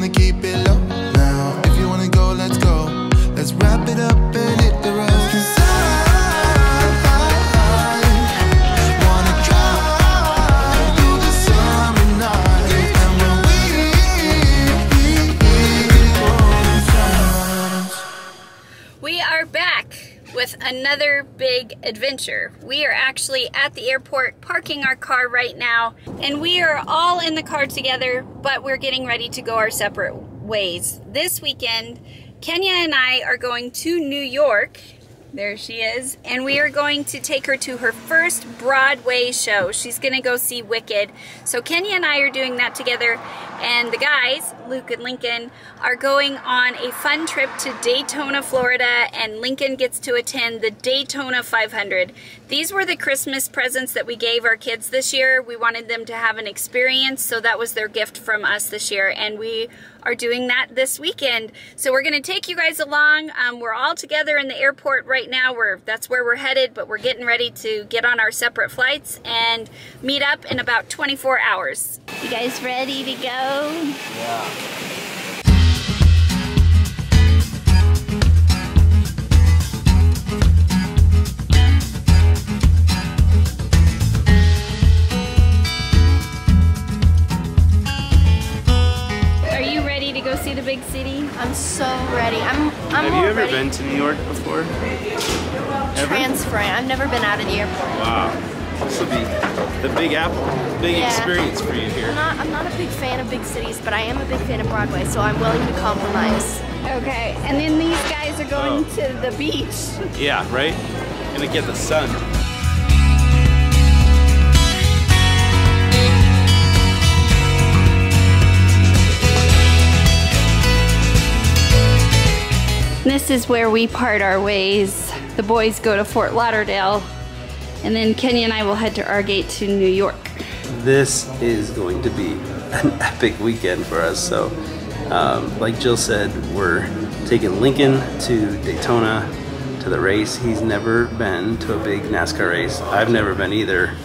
gonna keep it low now. If you wanna go, let's go. Let's wrap it up and hit the road. 'Cause I wanna drive through the summer night. And when we are back with another big adventure. We are actually at the airport parking our car right now, and we are all in the car together, but we're getting ready to go our separate ways. This weekend, Kenya and I are going to New York. There she is. And we are going to take her to her first Broadway show. She's gonna go see Wicked. So Kenya and I are doing that together, and the guys, Luke and Lincoln, are going on a fun trip to Daytona, Florida, and Lincoln gets to attend the Daytona 500. These were the Christmas presents that we gave our kids this year. We wanted them to have an experience, so that was their gift from us this year, and we are doing that this weekend. So we're gonna take you guys along. We're all together in the airport right now. That's where we're headed, but we're getting ready to get on our separate flights and meet up in about 24 hours. You guys ready to go? Yeah. Go see the big city? I'm so ready. I'm Have you ever been to New York before? Transferring. I've never been out of the airport. Wow. This will be the Big Apple. Big experience for you here. I'm not a big fan of big cities, but I am a big fan of Broadway, so I'm willing to compromise. Okay, and then these guys are going to the beach. Yeah, right? Gonna get the sun. This is where we part our ways. The boys go to Fort Lauderdale, and then Kenya and I will head to our gate to New York. This is going to be an epic weekend for us. So, like Jill said, we're taking Lincoln to Daytona to the race. He's never been to a big NASCAR race. I've never been either.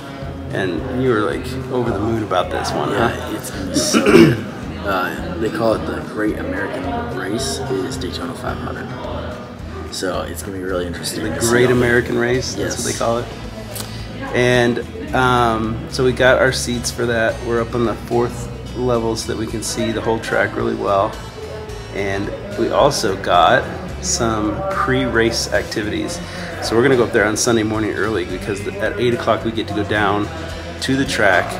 And you were like over the moon about this one, huh? It's gonna be so good. They call it the Great American Race. It is Daytona 500. So it's going to be really interesting. The Great American Race, yes. That's what they call it. And so we got our seats for that. We're up on the 4th level so that we can see the whole track really well. And we also got some pre-race activities. So we're going to go up there on Sunday morning early, because at 8 o'clock we get to go down to the track,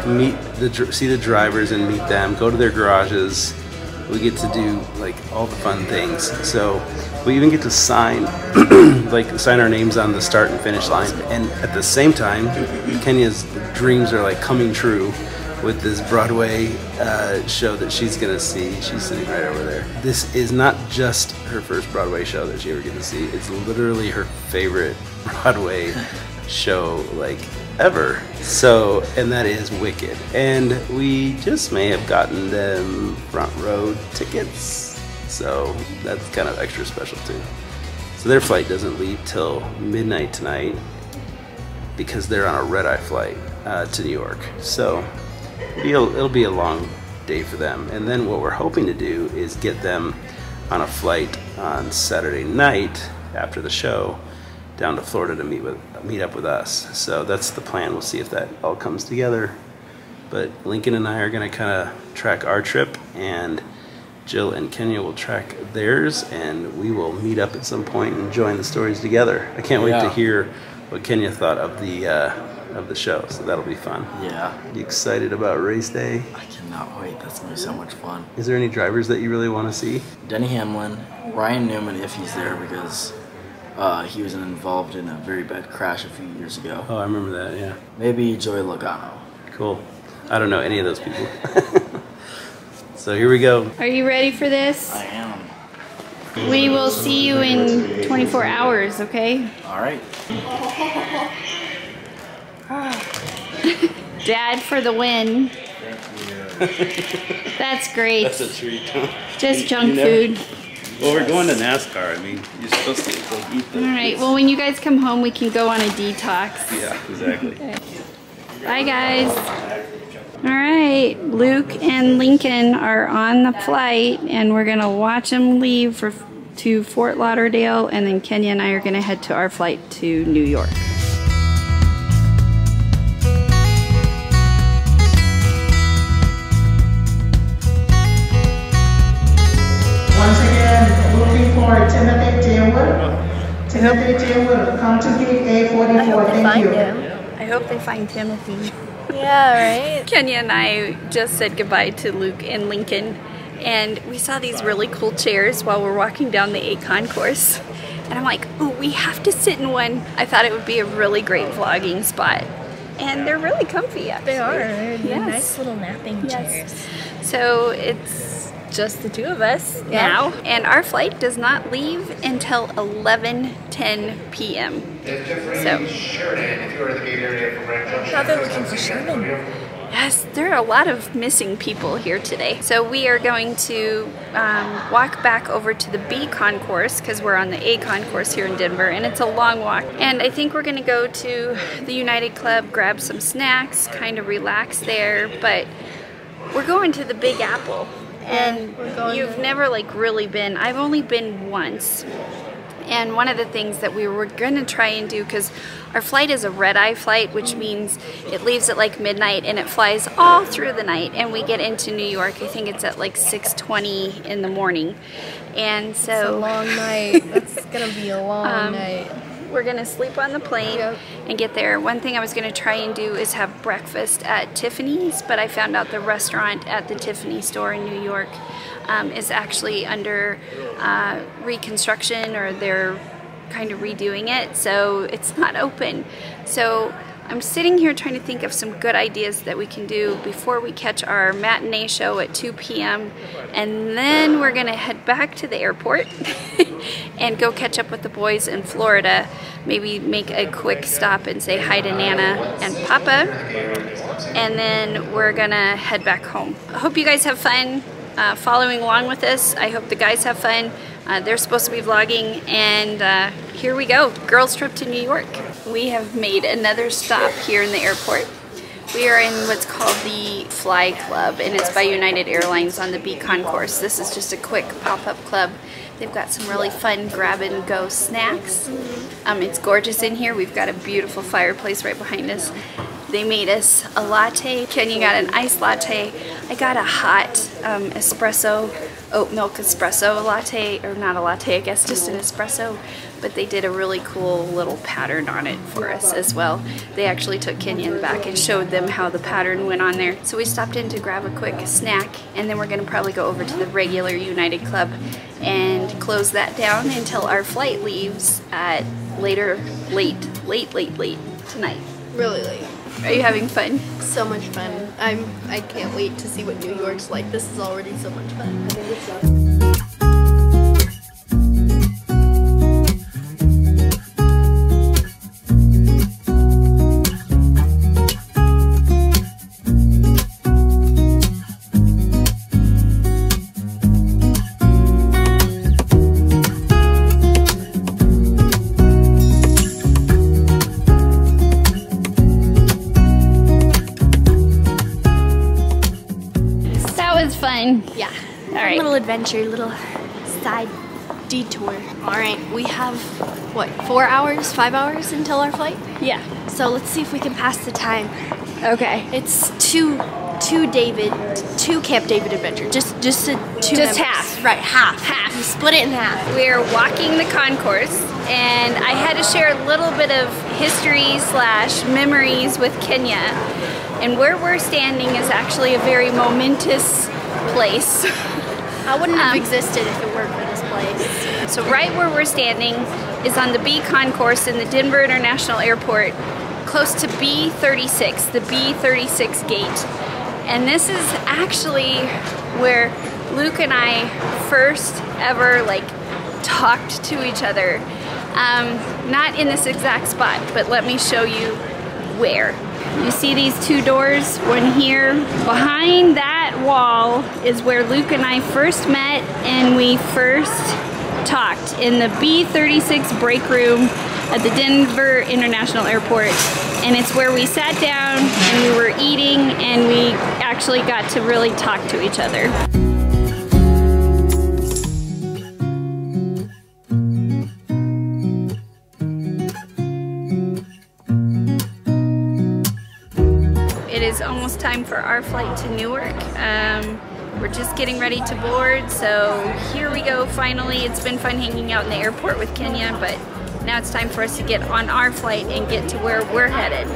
see the drivers and meet them, go to their garages. We get to do like all the fun things. So we even get to sign sign our names on the start and finish line. And at the same time, Kenya's dreams are like coming true with this Broadway show that she's gonna see. She's sitting right over there. This is not just her first Broadway show that she ever gets to see. It's literally her favorite Broadway show like ever. So, and that is Wicked. And we just may have gotten them front row tickets. So that's kind of extra special too. So their flight doesn't leave till midnight tonight, because they're on a red-eye flight to New York. So it'll be a long day for them. And then what we're hoping to do is get them on a flight on Saturday night after the show down to Florida to meet up with us. So that's the plan. We'll see if that all comes together. But Lincoln and I are gonna kind of track our trip, and Jill and Kenya will track theirs, and we will meet up at some point and join the stories together. I can't wait to hear what Kenya thought of the show, so that'll be fun. Yeah. You excited about race day? I cannot wait. That's going to be so much fun. Is there any drivers that you really want to see? Denny Hamlin, Ryan Newman if he's there, because he was involved in a very bad crash a few years ago. Oh, I remember that, yeah. Maybe Joey Logano. Cool. I don't know any of those people. So here we go. Are you ready for this? I am. We will see you in 24 hours, okay? All right. Dad for the win. That's great. That's a treat. Just junk food. Well, we're going to NASCAR. I mean, you're supposed to like, eat those. All right. Well, when you guys come home, we can go on a detox. Yeah, exactly. Okay. Bye, guys. All right, Luke and Lincoln are on the flight, and we're gonna watch them leave to Fort Lauderdale, and then Kenya and I are gonna head to our flight to New York. Once again, looking for Timothy Dearwood. Timothy Dearwood, come to gate A44. Thank you. I hope they find Timothy. Yeah, right? Kenya and I just said goodbye to Luke and Lincoln, and we saw these really cool chairs while we're walking down the A concourse. And I'm like, ooh, we have to sit in one. I thought it would be a really great vlogging spot. And they're really comfy, actually. They are. They're Yes. nice little napping chairs. So it's just the two of us now, and our flight does not leave until 11:10 p.m. So, Now they're looking for Sherman. yes, there are a lot of missing people here today. So we are going to walk back over to the B concourse because we're on the A concourse here in Denver, and it's a long walk. And I think we're going to go to the United Club, grab some snacks, kind of relax there, but we're going to the Big Apple. And you've never like really been. I've only been once. And one of the things that we were going to try and do, because our flight is a red-eye flight, which means it leaves at like midnight and it flies all through the night, and we get into New York, I think it's at like 6:20 in the morning. And so It's a long night. That's gonna be a long night. we're gonna sleep on the plane and get there. One thing I was gonna try and do is have breakfast at Tiffany's, but I found out the restaurant at the Tiffany store in New York is actually under reconstruction, or they're kind of redoing it, so it's not open. So I'm sitting here trying to think of some good ideas that we can do before we catch our matinee show at 2 p.m. and then we're gonna head back to the airport and go catch up with the boys in Florida. Maybe make a quick stop and say hi to Nana and Papa, and then we're gonna head back home. I hope you guys have fun following along with us. I hope the guys have fun. They're supposed to be vlogging, and here we go, girls trip to New York. We have made another stop here in the airport. We are in what's called the Fly Club, and it's by United Airlines on the B concourse. This is just a quick pop-up club. They've got some really fun grab-and-go snacks. It's gorgeous in here. We've got a beautiful fireplace right behind us. They made us a latte. Kenya got an iced latte. I got a hot espresso, oat milk espresso latte, or not a latte, I guess, just an espresso. But they did a really cool little pattern on it for us as well. They actually took Kenya in the back and showed them how the pattern went on there. So we stopped in to grab a quick snack, and then we're gonna probably go over to the regular United Club and close that down until our flight leaves at late tonight. Really late. Are you having fun? So much fun. I can't wait to see what New York's like. This is already so much fun. Fun. Yeah. All right. Little adventure, little side detour. All right, we have, what, 4 hours, 5 hours until our flight? Yeah. So let's see if we can pass the time. Okay. It's two Camp David adventure. Just Just half. Right, half. You split it in half. We're walking the concourse, and I had to share a little bit of history / memories with Kenya. And where we're standing is actually a very momentous place. I wouldn't have existed if it weren't for this place. So right where we're standing is on the B concourse in the Denver International Airport, close to B36, the B36 gate. And this is actually where Luke and I first ever talked to each other. Not in this exact spot, but let me show you where. You see these two doors, one here. Behind that wall is where Luke and I first met, and we first talked in the B36 break room at the Denver International Airport. and it's where we sat down and we were eating and we actually got to really talk to each other. It is almost time for our flight to Newark. We're just getting ready to board, so here we go finally. It's been fun hanging out in the airport with Kenya, but now it's time for us to get on our flight and get to where we're headed.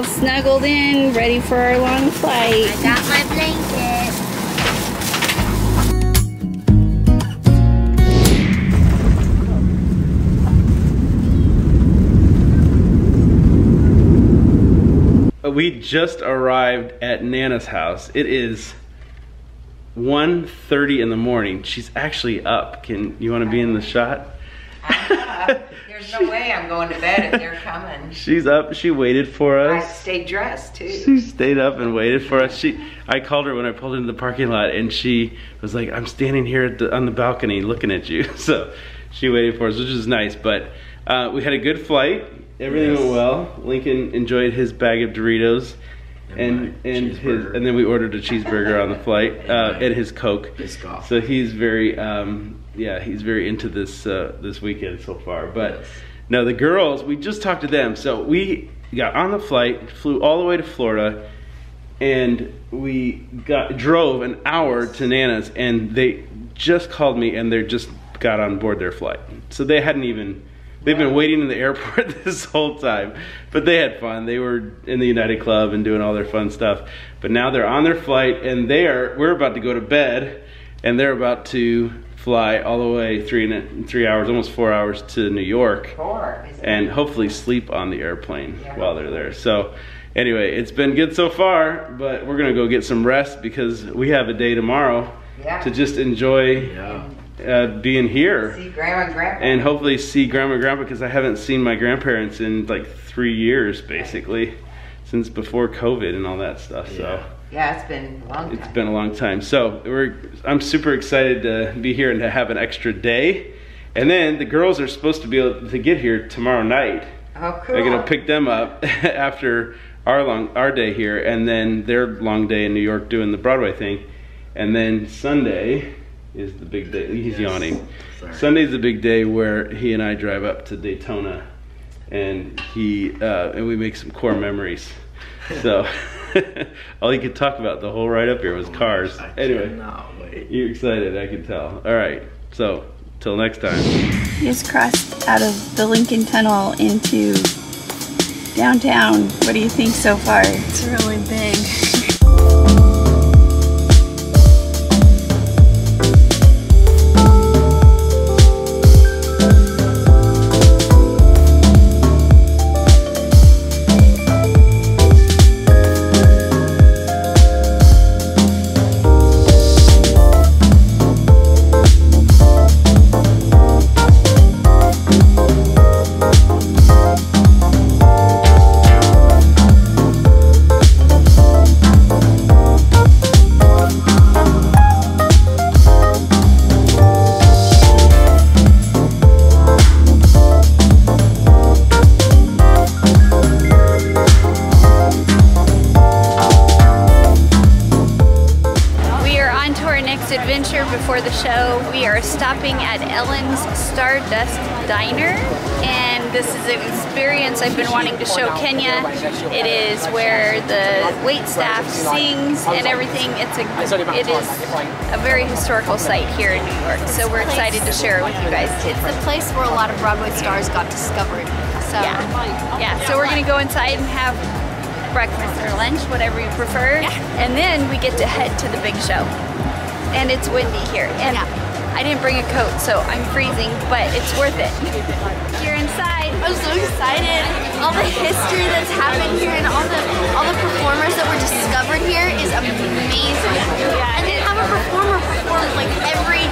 Snuggled in, ready for our long flight. I got my blanket. We just arrived at Nana's house. It is 1:30 in the morning. She's actually up. You want to be in the shot? There's no way I'm going to bed if they're coming. She's up. She waited for us. I stayed dressed too. She stayed up and waited for us. I called her when I pulled into the parking lot, and she was like, "I'm standing here on the balcony looking at you." So she waited for us, which is nice. But we had a good flight. Everything went well. Lincoln enjoyed his bag of Doritos, and then we ordered a cheeseburger on the flight and his Coke. So he's very he's very into this this weekend so far. But no, the girls, we just talked to them. So we got on the flight, flew all the way to Florida, and we drove an hour to Nana's, and they just called me and they just got on board their flight. So they hadn't even. They've been waiting in the airport this whole time, but they had fun. They were in the United Club and doing all their fun stuff. But now they're on their flight, and we're about to go to bed, and they're about to fly all the way 3 hours, almost 4 hours to New York, and hopefully sleep on the airplane while they're there. So anyway, it's been good so far, but we're gonna go get some rest because we have a day tomorrow to just enjoy being here. See Grandma and Grandpa. And hopefully see Grandma and Grandpa, because I haven't seen my grandparents in like 3 years basically, since before COVID and all that stuff. So yeah, it's been a long time. It's been a long time. So I'm super excited to be here and to have an extra day. And then the girls are supposed to be able to get here tomorrow night. Oh, cool. I'm gonna pick them up after our day here, and then their long day in New York doing the Broadway thing. And then Sunday is the big day. He's yawning. Sorry. Sunday's the big day where he and I drive up to Daytona, and we make some core memories. So all he could talk about the whole ride up here was cars. Anyway, you're excited, I can tell. All right, so till next time. We just crossed out of the Lincoln Tunnel into downtown. What do you think so far? It's really big. Adventure before the show. We are stopping at Ellen's Stardust Diner, and this is an experience I've been wanting to show Kenya. It is where the wait staff sings and everything. It is a very historical site here in New York, so we're excited to share it with you guys. It's the place where a lot of Broadway stars got discovered. So yeah. So we're gonna go inside and have breakfast or lunch, whatever you prefer, and then we get to head to the big show. And it's windy here, and I didn't bring a coat, so I'm freezing, but it's worth it. You're inside. I'm so excited. All the history that's happened here and all the performers that were discovered here is amazing. Yeah, and then have a performer perform like every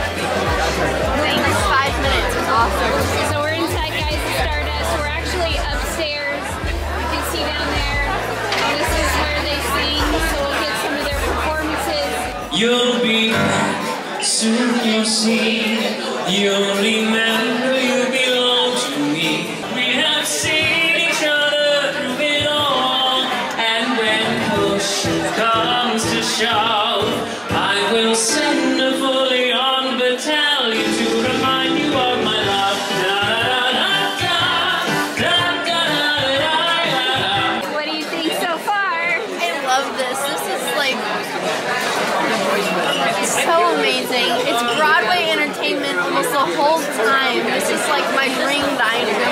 5 minutes is awesome. So we're inside, guys. Rise of Stardust. We're actually upstairs. You can see down there. This is where they sing, so we'll get some of their performances. You'll be back, soon you'll see. You'll remember you belong to me. We have seen each other through it all. And when push comes to shove, I will send a fully armed battalion to remind you of my love. What do you think so far? I love this. This is like so amazing. It's Broadway entertainment almost the whole time. This is like my dream diner.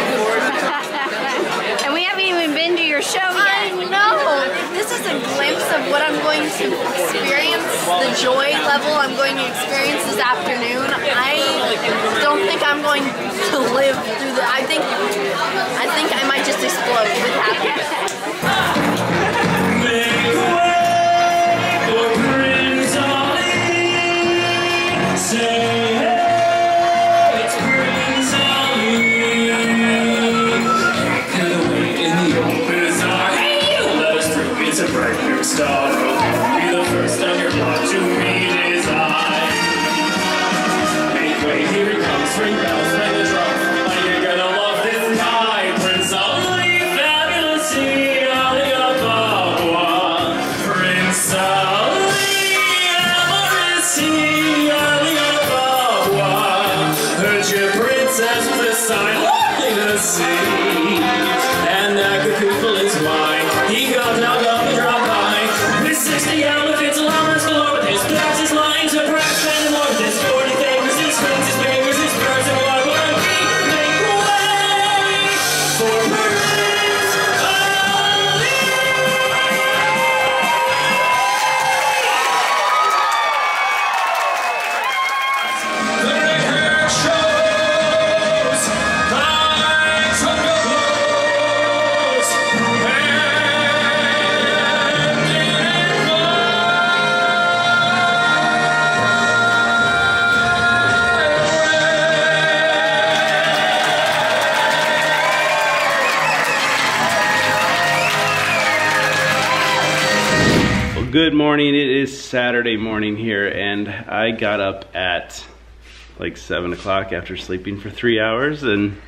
And we haven't even been to your show yet. I know. This is a glimpse of what I'm going to experience, the joy level I'm going to experience this afternoon. I don't think I'm going to live through the. I think I might just explode with happiness. Star, be the first of your blood to meet his eye. Make way, here he comes, ring bells, ring the drum. Are you gonna love this guy? Prince Ali, fabulous, Ali Ababa. Prince Ali, Amorisi, Ali Ababa. Heard your princess was a sign lovely to see. And that good people is mine. He got out of the drop. 60 elephants, llamas galore with his backs, his lines, a brass band, and more with his 40 fingers, his strings, his fingers, his birds, and what would we make way for Prince Ali? The record shows lights on your clothes. Good morning. It is Saturday morning here, and I got up at like 7 o'clock after sleeping for 3 hours, and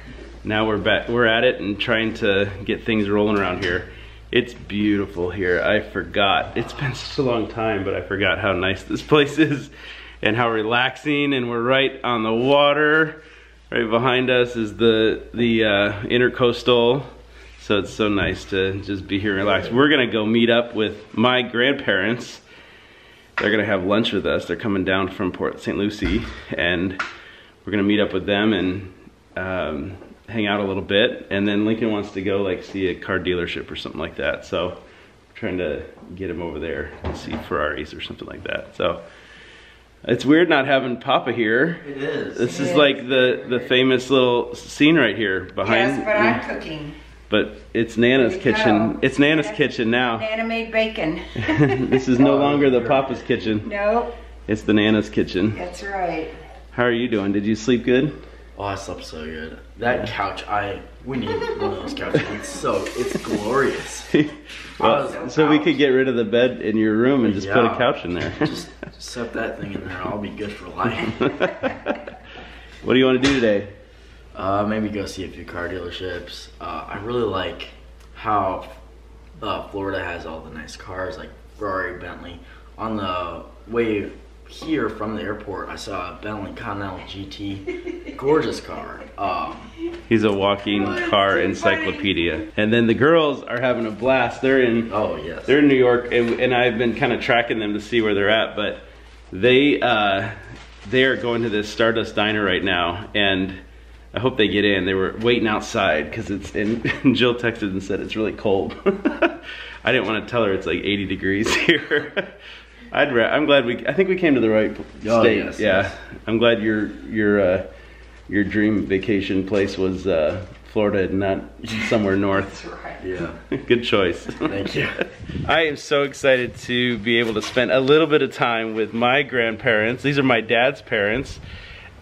now we're back. We're at it and trying to get things rolling around here. It's beautiful here. I forgot. It's been such a long time, but I forgot how nice this place is and how relaxing. And we're right on the water. Right behind us is the intercoastal. So it's so nice to just be here and relax. We're gonna go meet up with my grandparents. They're gonna have lunch with us. They're coming down from Port St. Lucie, and we're gonna meet up with them and hang out a little bit. And then Lincoln wants to go like see a car dealership or something like that. So we're trying to get him over there and see Ferraris or something like that. So it's weird not having Papa here. It is. This is like the famous little scene right here behind. Yes, but I'm cooking. But it's Nana's kitchen. It's Nana's kitchen now. Nana made bacon. This is no longer the Papa's kitchen. Nope. It's the Nana's kitchen. That's right. How are you doing? Did you sleep good? Oh, I slept so good. That couch, we need one of those couches. It's glorious. Well, so we could get rid of the bed in your room and just put a couch in there. Just set that thing in there. I'll be good for life. What do you want to do today? Maybe go see a few car dealerships. I really like how Florida has all the nice cars like Ferrari, Bentley. On the way here from the airport, I saw a Bentley Continental GT, gorgeous car. He's a walking car encyclopedia. And then the girls are having a blast. They're in they're in New York, and I've been kind of tracking them to see where they're at, but they are going to this Stardust Diner right now, and I hope they get in. They were waiting outside because it's in. Jill texted and said it's really cold. I didn't want to tell her it's like 80 degrees here. I'm glad I think we came to the right state. Yes, yeah, yes. I'm glad your dream vacation place was Florida and not somewhere north. That's right. Yeah. Good choice. Thank you. I am so excited to be able to spend a little bit of time with my grandparents. These are my dad's parents.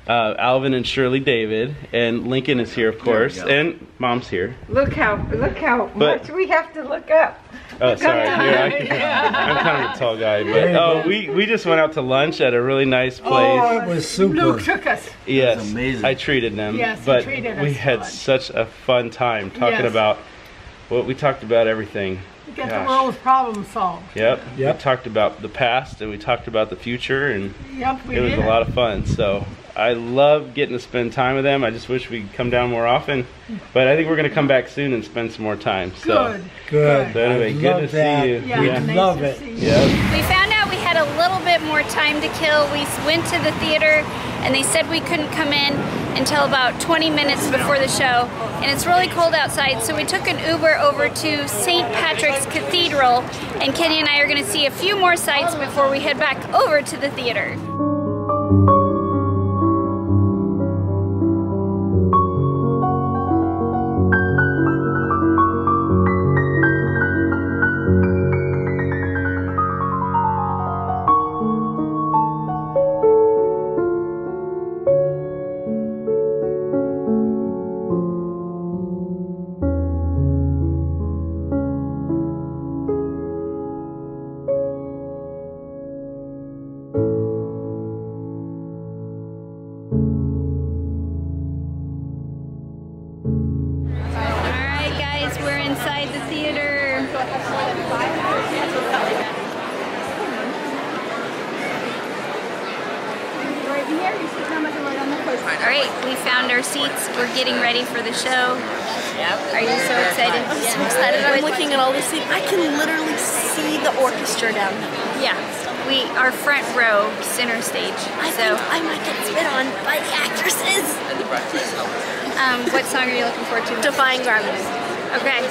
Alvin and Shirley David, and Lincoln is here, of course, and Mom's here. Look how much we have to look up. Oh, sorry. Yeah, I'm kind of a tall guy, but we just went out to lunch at a really nice place. Oh, it was super. Luke took us. Yes, it was amazing. I treated them. Yes, but he treated us we had such a fun time talking about what we talked about everything. We got the world's problem solved. Yep. We talked about the past and we talked about the future, and it was a lot of fun. So I love getting to spend time with them. I just wish we could come down more often, but I think we're going to come back soon and spend some more time. So Good. So anyway, good to see you. Yeah, nice love it. Yep. We found out we had a little bit more time to kill. We went to the theater and they said we couldn't come in until about 20 minutes before the show. And it's really cold outside, so we took an Uber over to St. Patrick's Cathedral, and Kenny and I are going to see a few more sights before we head back over to the theater. Alright, we found our seats. We're getting ready for the show. Are you so excited? I'm so excited. I'm looking at all the seats. I can literally see the orchestra down there. Yeah. We are front row, center stage. I think I might get spit on by the actresses. What song are you looking forward to? Defying Gravity. Okay.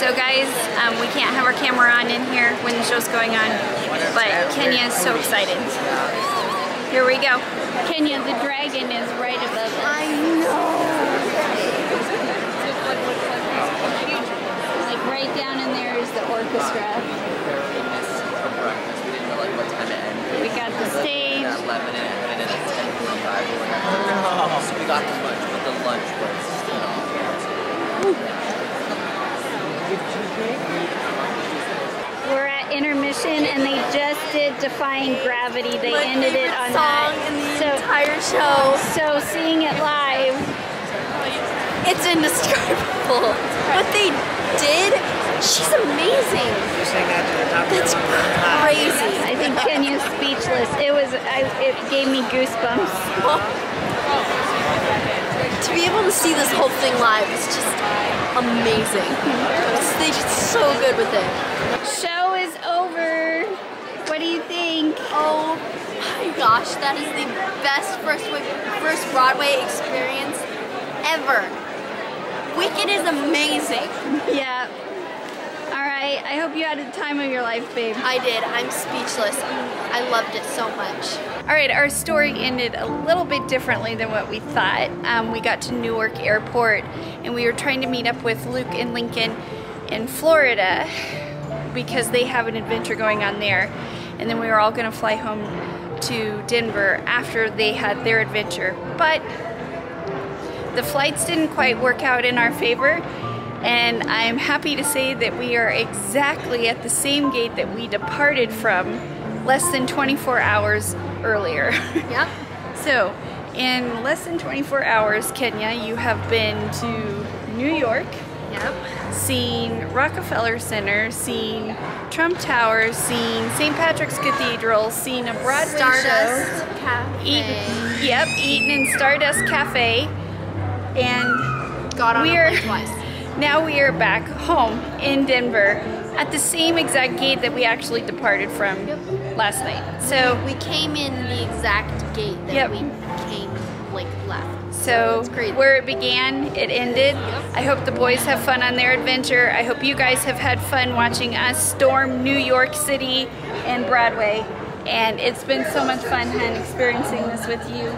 So guys, we can't have our camera on in here when the show's going on, but Kenya is so excited. Here we go. Kenya, the dragon is right above us. I know. Like right down in there is the orchestra. We got the stage. So we got the lunch, but the lunch was, We're at intermission and they just did Defying Gravity. They ended it on song that. in the entire show. So seeing it live, it's indescribable. What they did, she's amazing. That's crazy. I think Kenya's speechless. It gave me goosebumps. To be able to see this whole thing live is just amazing. They did so good with it. Show is over. What do you think? Oh my gosh, that is the best first Broadway experience ever. Wicked is amazing. Yeah. Alright, I hope you had a time of your life, babe. I did. I'm speechless. I loved it so much. Alright, our story ended a little bit differently than what we thought. We got to Newark Airport and we were trying to meet up with Luke and Lincoln in Florida because they have an adventure going on there. And then we were all going to fly home to Denver after they had their adventure. But the flights didn't quite work out in our favor. And I'm happy to say that we are exactly at the same gate that we departed from less than 24 hours earlier. Yep. So, in less than 24 hours, Kenya, you have been to New York. Yep. Seen Rockefeller Center, seen Trump Tower, seen St. Patrick's Cathedral, seen a Broadway Stardust show. Cafe. Eaten in Stardust Cafe. And got on a plane twice. Now we are back home in Denver at the same exact gate that we actually departed from last night. So we came in the exact gate that we came, left. So where it began, it ended. I hope the boys have fun on their adventure. I hope you guys have had fun watching us storm New York City and Broadway. And it's been so much fun, hun, experiencing this with you.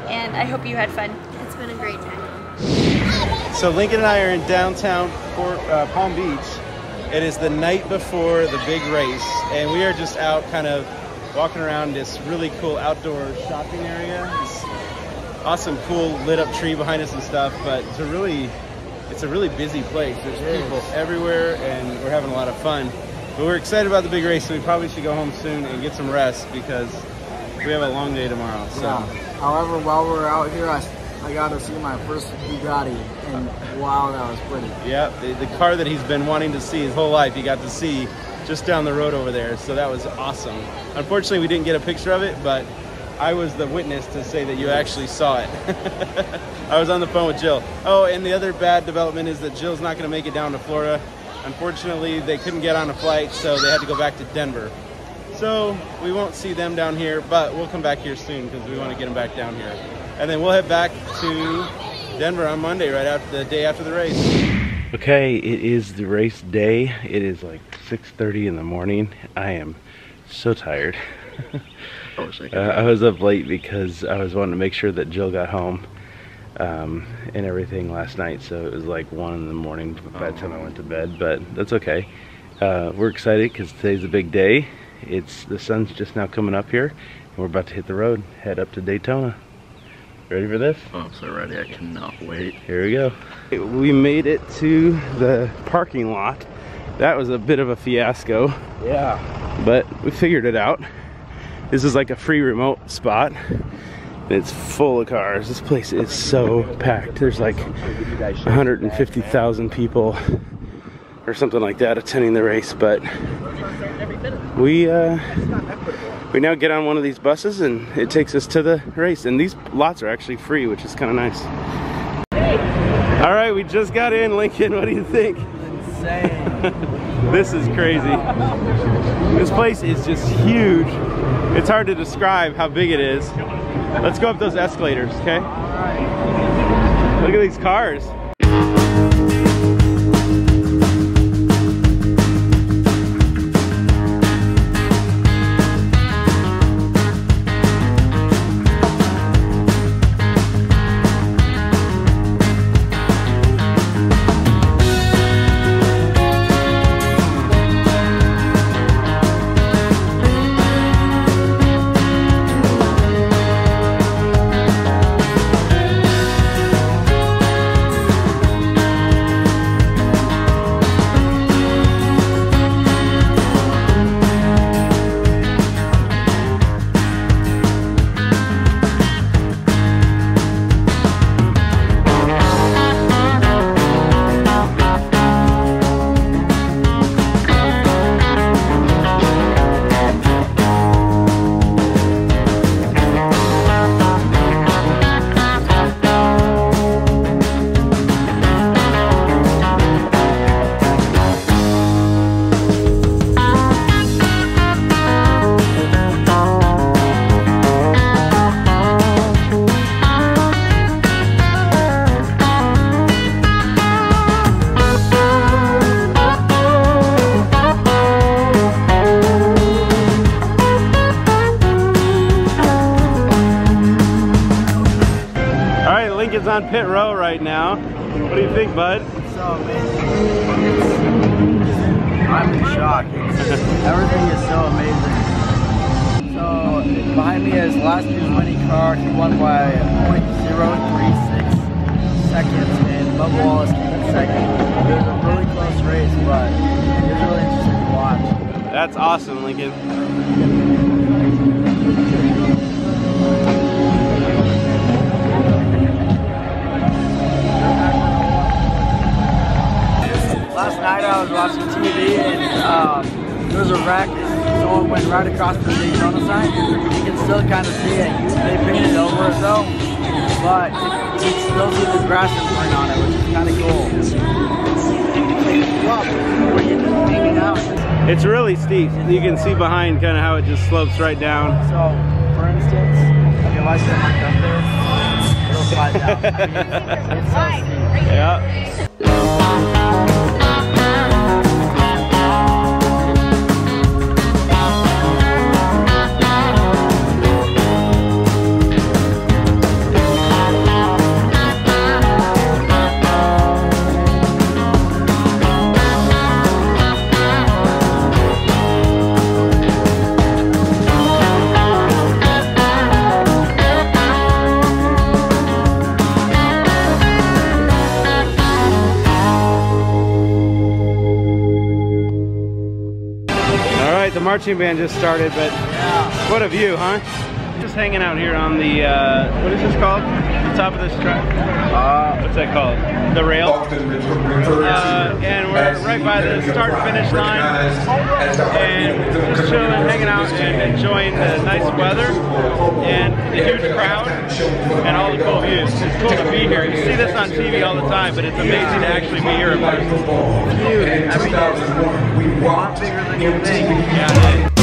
And I hope you had fun. It's been a great time. So Lincoln and I are in downtown Palm Beach. It is the night before the big race, and we are just out kind of walking around this really cool outdoor shopping area. It's awesome, cool lit up tree behind us and stuff. But it's a really busy place. There's people everywhere, and we're having a lot of fun. But we're excited about the big race, so we probably should go home soon and get some rest because we have a long day tomorrow. So. Yeah. However, while we're out here, I got to see my first Bugatti, and wow, that was pretty. Yeah, the car that he's been wanting to see his whole life, he got to see just down the road over there. So that was awesome. Unfortunately, we didn't get a picture of it, but I was the witness to say that you actually saw it. I was on the phone with Jill. Oh, and the other bad development is that Jill's not going to make it down to Florida. Unfortunately, they couldn't get on a flight, so they had to go back to Denver. So we won't see them down here, but we'll come back here soon because we want to get them back down here. And then we'll head back to Denver on Monday, right after the day after the race. Okay, it is the race day. It is like 6:30 in the morning. I am so tired. I was up late because I was wanting to make sure that Jill got home and everything last night, so it was like 1 in the morning by the time I went to bed, but that's okay. We're excited because today's a big day. The sun's just now coming up here, and we're about to hit the road, head up to Daytona. Ready for this? Oh, I'm so ready. I cannot wait. Here we go. We made it to the parking lot. That was a bit of a fiasco. Yeah. But we figured it out. This is like a free remote spot. And it's full of cars. This place is so packed. There's like 150,000 people or something like that attending the race. But we now get on one of these buses and it takes us to the race. And these lots are actually free, which is kind of nice. All right, we just got in. Lincoln, what do you think? Insane. This is crazy. This place is just huge. It's hard to describe how big it is. Let's go up those escalators, okay? Look at these cars. Lincoln's on pit row right now. What do you think, bud? So amazing. I'm in shock. Everything is so amazing. So behind me is last year's winning car. He won by 0.036 seconds, and Bubba Wallace came in second. It was a really close race, but it was really interesting to watch. That's awesome, Lincoln. Last night I was watching TV and there was a wreck. Someone went right across the Daytona sign. You can still kind of see it. They painted it over it though, but you can still see the grass imprint on it, which is kind of cool. It's really steep. You can see behind kind of how it just slopes right down. So, for instance, if I set my gun there, it'll slide down. It's so steep. Yeah. the marching band just started, but what a view, huh? Just hanging out here on the, what is this called? The top of this track? What's that called? The rail? And we're right by the start and finish line. And just chilling, hanging out, and enjoying the nice weather and the huge crowd and all the cool views. It's cool to be here. You see this on TV all the time, but it's amazing to actually be here in person. Huge. I mean, it's a lot bigger than you think. Yeah, it is.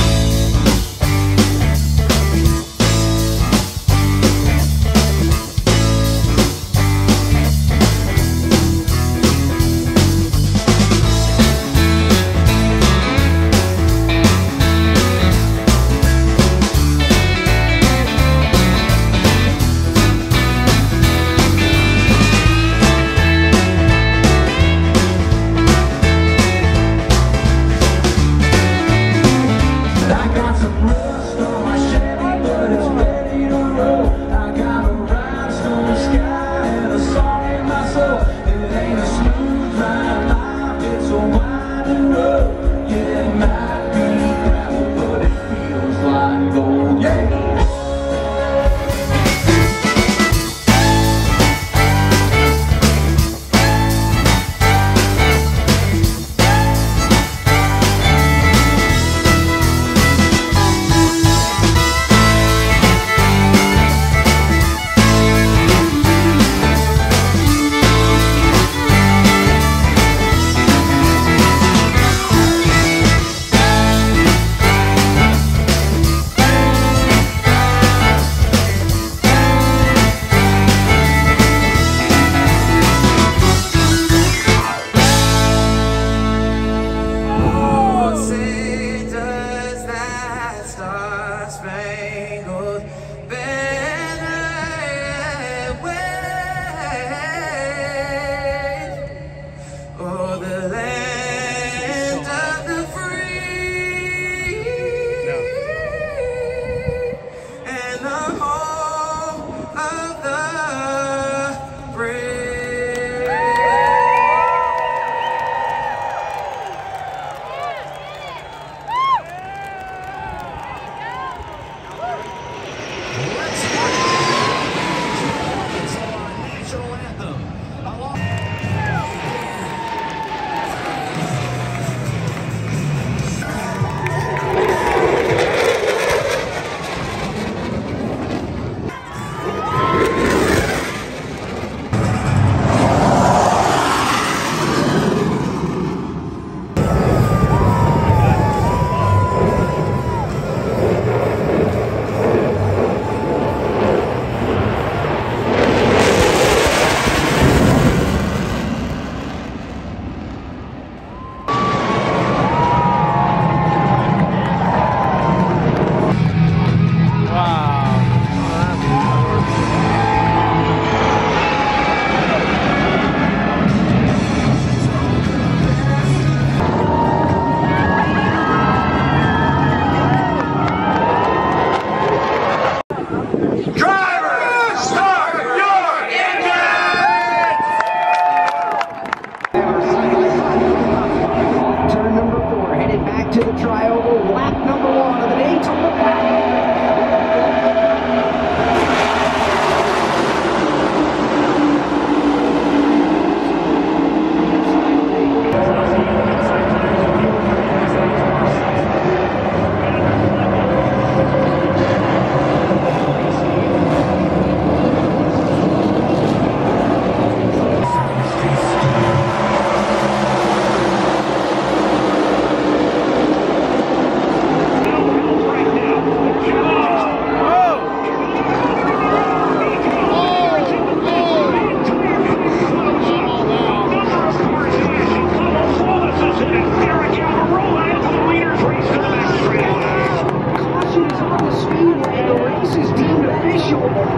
to the trioval, lap number 1 of the Daytona.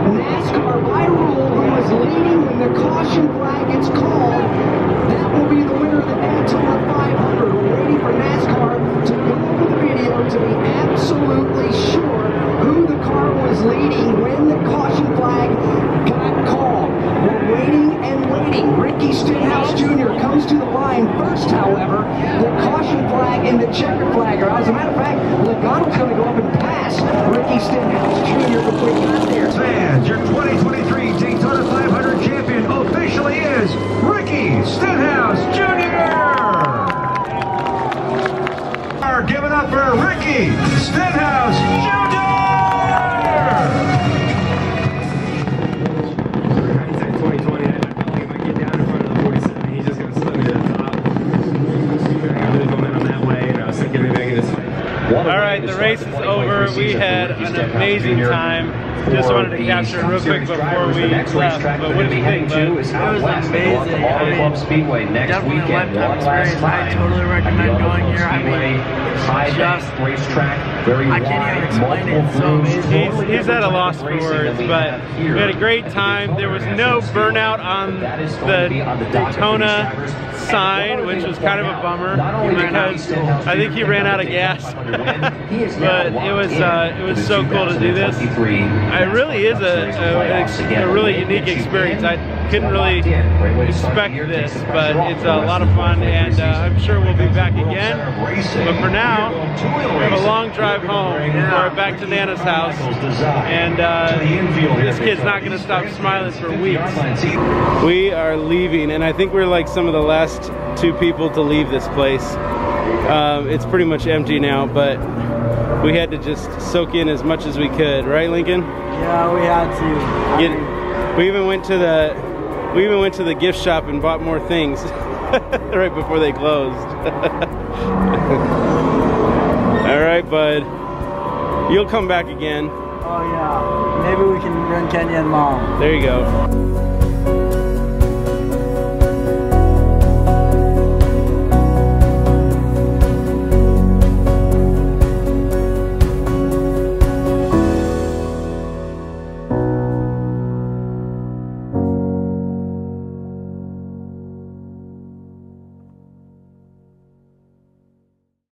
NASCAR by rule, who is leading when the caution flag gets called, that will be the winner of the Daytona 500. We're waiting for NASCAR to go over the video to be absolutely sure who the car was leading when the caution flag got called. We're waiting and waiting. Ricky Stenhouse Jr. comes to the line first, however. The caution flag in the the checkered flag. As a matter of fact, Logano's going to go up and pass Ricky Stenhouse Jr. before he got there. Fans, your 2023 Daytona 500 champion officially is Ricky Stenhouse Jr. Give it up for Ricky Stenhouse Jr. All right, the race is over. We had an amazing time. Just wanted to capture it real quick before we left. But what did you think, bud? It was amazing. Speedway next definitely weekend. Lifetime experience. I totally recommend going here. I mean, just racetrack, very I can't even explain it. It's so amazing. He's at a loss for words, but we had a great time. There was no burnout on the Daytona sign, which was kind of a bummer because I think he ran out of gas. But it was so cool to do this. It really is a really unique experience. I couldn't really expect this, but it's a lot of fun, and I'm sure we'll be back again. But for now, we have a long drive home. We're back to Nana's house, and this kid's not going to stop smiling for weeks. We are leaving, and I think we're like some of the last two people to leave this place. It's pretty much empty now, but we had to just soak in as much as we could, right, Lincoln? Yeah, we had to. We even went to the gift shop and bought more things right before they closed. All right, bud. You'll come back again. Oh yeah. Maybe we can run Kenya and Mom. There you go.